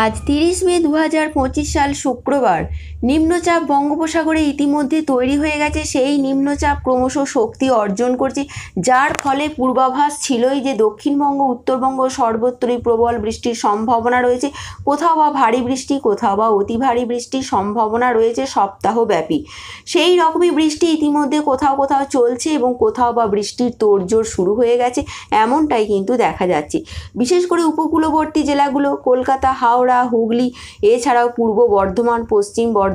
আজ 30 মে 2025 সাল শুক্রবার নিম্নচাপ বঙ্গোপসাগরে ইতিমধ্যে তৈরি হয়ে গেছে। সেই নিম্নচাপ ক্রমশ শক্তি অর্জন করছে, যার ফলে পূর্বাভাস ছিলই যে দক্ষিণবঙ্গ উত্তরবঙ্গ সর্বত্রই প্রবল বৃষ্টির সম্ভাবনা রয়েছে। কোথাও বা ভারী বৃষ্টি, কোথাও বা অতি ভারী বৃষ্টির সম্ভাবনা রয়েছে সপ্তাহব্যাপী। সেই রকমই বৃষ্টি ইতিমধ্যে কোথাও কোথাও চলছে এবং কোথাও বা বৃষ্টির তোড়জোড় শুরু হয়ে গেছে, এমনটাই কিন্তু দেখা যাচ্ছে। বিশেষ করে উপকূলবর্তী জেলাগুলো কলকাতা, হাওড়া, হুগলি, এছাড়াও পূর্ব বর্ধমান, পশ্চিম বর্ধমান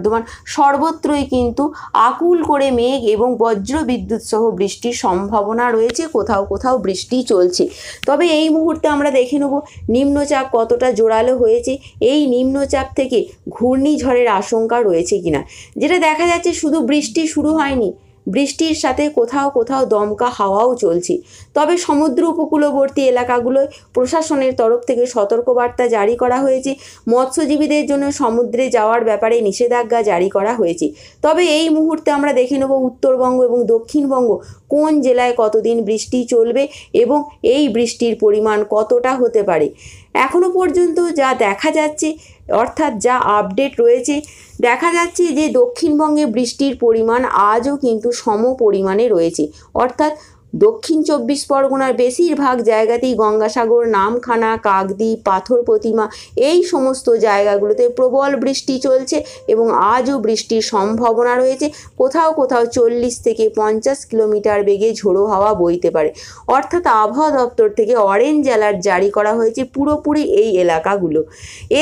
সর্বত্রই কিন্তু আকুল করে মেঘ এবং বজ্র বিদ্যুৎ সহ বৃষ্টির সম্ভাবনা রয়েছে। কোথাও কোথাও বৃষ্টি চলছে। তবে এই মুহূর্তে আমরা দেখে নেব নিম্নচাপ কতটা জোরালো হয়েছে, এই নিম্নচাপ থেকে ঘূর্ণিঝড়ের আশঙ্কা রয়েছে কিনা। যেটা দেখা যাচ্ছে শুধু বৃষ্টি শুরু হয়নি, বৃষ্টির সাথে কোথাও কোথাও দমকা হাওয়াও চলছে। তবে সমুদ্র উপকূলবর্তী এলাকাগুলোয় প্রশাসনের তরফ থেকে সতর্কবার্তা জারি করা হয়েছে। মৎস্যজীবীদের জন্য সমুদ্রে যাওয়ার ব্যাপারে নিষেধাজ্ঞা জারি করা হয়েছে। তবে এই মুহূর্তে আমরা দেখে নেব উত্তরবঙ্গ এবং দক্ষিণবঙ্গ কোন জেলায় কতদিন বৃষ্টি চলবে এবং এই বৃষ্টির পরিমাণ কতটা হতে পারে। এখনও পর্যন্ত যা দেখা যাচ্ছে, অর্থাৎ যা আপডেট রয়েছে, দেখা যাচ্ছে যে দক্ষিণবঙ্গে বৃষ্টির পরিমাণ আজও কিন্তু সম পরিমাণে রয়েছে। অর্থাৎ দক্ষিণ 24 পরগনার বেশিরভাগ জায়গাতেই গঙ্গাসাগর, নামখানা, কাকদ্বীপ, পাথর প্রতিমা এই সমস্ত জায়গাগুলোতে প্রবল বৃষ্টি চলছে এবং আজও বৃষ্টির সম্ভাবনা রয়েছে। কোথাও কোথাও 40 থেকে 50 কিলোমিটার বেগে ঝোড়ো হাওয়া বইতে পারে। অর্থাৎ আবহাওয়া দপ্তর থেকে অরেঞ্জ অ্যালার্ট জারি করা হয়েছে পুরোপুরি এই এলাকাগুলো।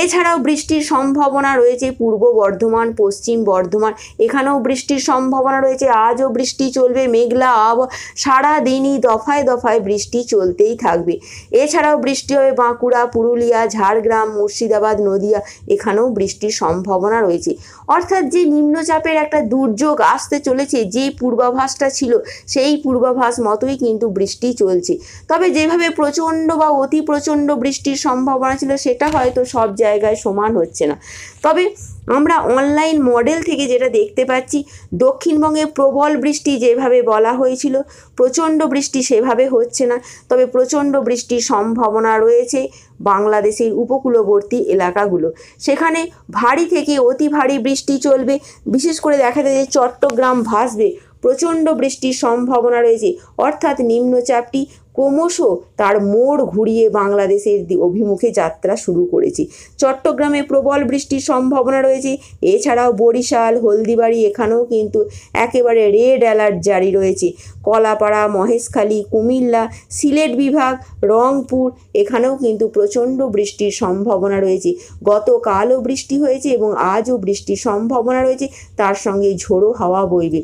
এছাড়াও বৃষ্টির সম্ভাবনা রয়েছে পূর্ব বর্ধমান, পশ্চিম বর্ধমান, এখানেও বৃষ্টির সম্ভাবনা রয়েছে। আজও বৃষ্টি চলবে, মেঘলা আবহাওয়া, সারা দিনই দফায় দফায় বৃষ্টি চলতেই থাকবে। এছাড়াও বৃষ্টি হবে বাঁকুড়া, পুরুলিয়া, ঝাড়গ্রাম, মুর্শিদাবাদ, নদিয়া, এখানেও বৃষ্টির সম্ভাবনা রয়েছে। অর্থাৎ যে নিম্নচাপের একটা দুর্যোগ আসতে চলেছে, যে পূর্বাভাসটা ছিল সেই পূর্বাভাস মতোই কিন্তু বৃষ্টি চলছে। তবে যেভাবে প্রচণ্ড বা অতি প্রচণ্ড বৃষ্টির সম্ভাবনা ছিল সেটা হয়তো সব জায়গায় সমান হচ্ছে না। তবে আমরা অনলাইন মডেল থেকে যেটা দেখতে পাচ্ছি, দক্ষিণবঙ্গে প্রবল বৃষ্টি যেভাবে বলা হয়েছিল, প্রচণ্ড বৃষ্টি সেভাবে হচ্ছে না। তবে প্রচণ্ড বৃষ্টির সম্ভাবনা রয়েছে বাংলাদেশের উপকূলবর্তী এলাকাগুলো, সেখানে ভারী থেকে অতি ভারী বৃষ্টি চলবে। বিশেষ করে দেখা যায় যে চট্টগ্রাম ভাসবে, প্রচণ্ড বৃষ্টির সম্ভাবনা রয়েছে। অর্থাৎ নিম্নচাপটি ক্রমশ তার মোড় ঘুরিয়ে বাংলাদেশের অভিমুখে যাত্রা শুরু করেছে। চট্টগ্রামে প্রবল বৃষ্টির সম্ভাবনা রয়েছে। এছাড়াও বরিশাল, হলদিবাড়ি, এখানেও কিন্তু একেবারে রেড অ্যালার্ট জারি রয়েছে। কলাপাড়া, মহেশখালী, কুমিল্লা, সিলেট বিভাগ, রংপুর, এখানেও কিন্তু প্রচণ্ড বৃষ্টির সম্ভাবনা রয়েছে। গতকালও বৃষ্টি হয়েছে এবং আজও বৃষ্টির সম্ভাবনা রয়েছে, তার সঙ্গে ঝোড়ো হাওয়া বইবে।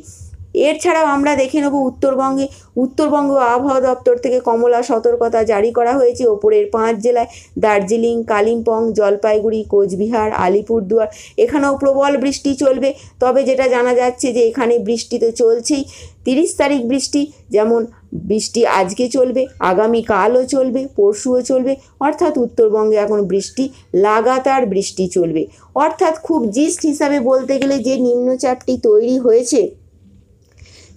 এছাড়াও আমরা দেখে নেব উত্তরবঙ্গ আবহাওয়া দপ্তর থেকে কমলা সতর্কতা জারি করা হয়েছে ওপরের 5 জেলায়। দার্জিলিং, কালিম্পং, জলপাইগুড়ি, কোচবিহার, আলিপুরদুয়ার, এখানেও প্রবল বৃষ্টি চলবে। তবে যেটা জানা যাচ্ছে যে এখানে বৃষ্টি তো চলছেই। 30 তারিখ বৃষ্টি, যেমন বৃষ্টি আজকে চলবে, আগামীকালও চলবে, পরশুও চলবে। অর্থাৎ উত্তরবঙ্গে এখন বৃষ্টি, লাগাতার বৃষ্টি চলবে। অর্থাৎ খুব জিস্ট হিসাবে বলতে গেলে যে নিম্নচাপটি তৈরি হয়েছে,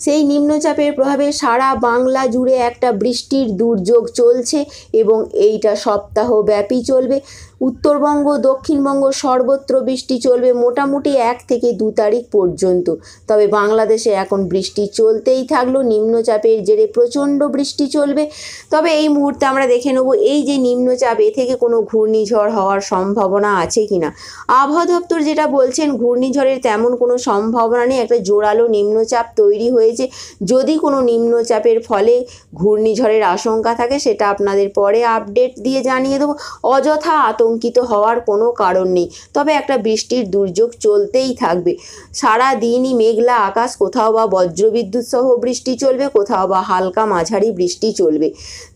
সেই নিম্নচাপের প্রভাবে সারা বাংলা জুড়ে একটা বৃষ্টির দুর্যোগ চলছে এবং এইটা সপ্তাহব্যাপী চলবে। উত্তরবঙ্গ, দক্ষিণবঙ্গ সর্বত্র বৃষ্টি চলবে মোটামুটি 1 থেকে 2 তারিখ পর্যন্ত। তবে বাংলাদেশে এখন বৃষ্টি চলতেই থাকলো, নিম্নচাপের জেরে প্রচণ্ড বৃষ্টি চলবে। তবে এই মুহূর্তে আমরা দেখে নেব এই যে নিম্নচাপ, এ থেকে কোনো ঘূর্ণিঝড় হওয়ার সম্ভাবনা আছে কিনা। আবহাওয়া দপ্তর যেটা বলছেন, ঘূর্ণিঝড়ের তেমন কোনো সম্ভাবনা নেই। একটা জোরালো নিম্নচাপ তৈরি হয়েছে। যদি কোনো নিম্নচাপের ফলে ঘূর্ণিঝড়ের আশঙ্কা থাকে সেটা আপনাদের পরে আপডেট দিয়ে জানিয়ে দেবো। অযথা আতঙ্কিত হওয়ার কোনো কারণ নেই। তবে একটা বৃষ্টির দুর্যোগ চলতেই থাকবে। সারা দিনই মেঘলা আকাশ, কোথাও বা বজ্রবিদ্যুৎ সহ বৃষ্টি চলবে, কোথাও বা হালকা মাঝারি বৃষ্টি চলবে।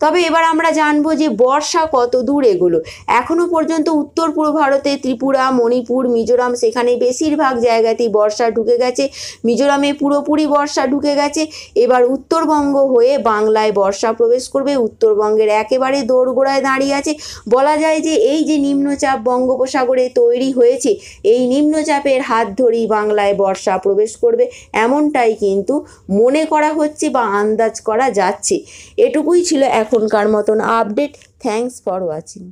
তবে এবার আমরা জানবো যে বর্ষা কত দূর এগোলো। এখনও পর্যন্ত উত্তর পূর্ব ভারতে ত্রিপুরা, মণিপুর, মিজোরাম, সেখানে বেশিরভাগ জায়গাতেই বর্ষা ঢুকে গেছে। মিজোরামে পুরোপুরি বর্ষা ঢুকে গেছে। এবার উত্তরবঙ্গ হয়ে বাংলায় বর্ষা প্রবেশ করবে। উত্তরবঙ্গের একেবারে দোরগোড়ায় দাঁড়িয়ে আছে। বলা যায় যে এই যে নিম্নচাপ বঙ্গোপসাগরে তৈরি হয়েছে, এই নিম্নচাপের হাত ধরেই বাংলায় বর্ষা প্রবেশ করবে, এমনটাই কিন্তু মনে করা হচ্ছে বা আন্দাজ করা যাচ্ছে। এটুকুই ছিল এখনকার মতন আপডেট। Thanks for watching.